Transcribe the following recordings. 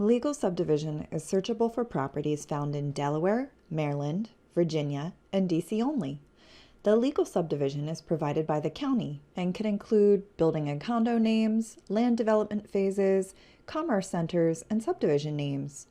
Legal subdivision is searchable for properties found in Delaware, Maryland, Virginia, and DC only. The legal subdivision is provided by the county and can include building and condo names, land development phases, commerce centers, and subdivision names.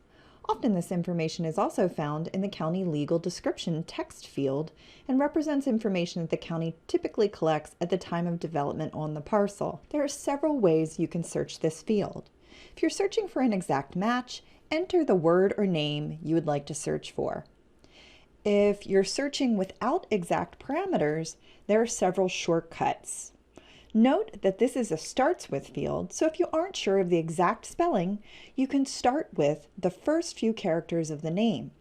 Often this information is also found in the county legal description text field and represents information that the county typically collects at the time of development on the parcel. There are several ways you can search this field. If you're searching for an exact match, enter the word or name you would like to search for. If you're searching without exact parameters, there are several shortcuts. Note that this is a starts with field, so if you aren't sure of the exact spelling, you can start with the first few characters of the name.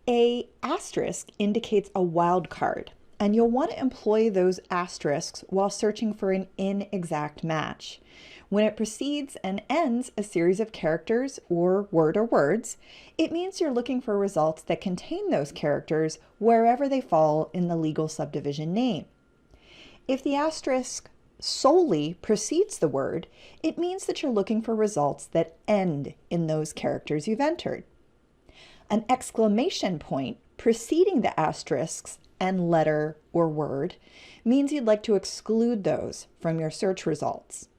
An asterisk indicates a wildcard, and you'll want to employ those asterisks while searching for an inexact match. When it precedes and ends a series of characters or words, it means you're looking for results that contain those characters wherever they fall in the legal subdivision name. If the asterisk solely precedes the word, it means that you're looking for results that end in those characters you've entered. An exclamation point preceding the asterisks and letter or word means you'd like to exclude those from your search results.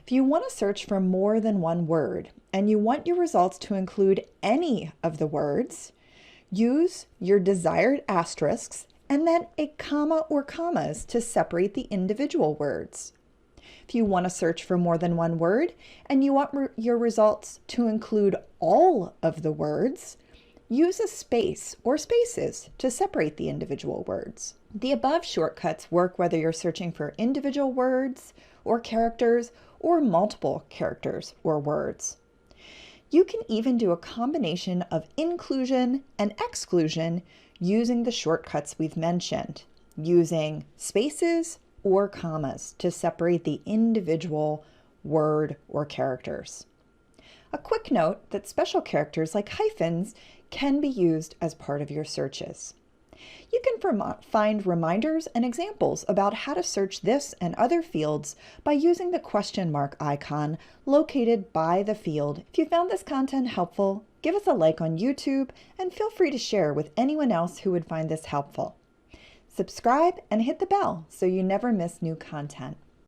If you want to search for more than one word and you want your results to include any of the words, use your desired asterisks and then a comma or commas to separate the individual words. If you want to search for more than one word and you want your results to include all of the words, use a space or spaces to separate the individual words. The above shortcuts work whether you're searching for individual words or characters or multiple characters or words. You can even do a combination of inclusion and exclusion using the shortcuts we've mentioned, using spaces or commas to separate the individual word or characters. A quick note that special characters like hyphens can be used as part of your searches. You can find reminders and examples about how to search this and other fields by using the question mark icon located by the field. If you found this content helpful, give us a like on YouTube and feel free to share with anyone else who would find this helpful. Subscribe and hit the bell so you never miss new content.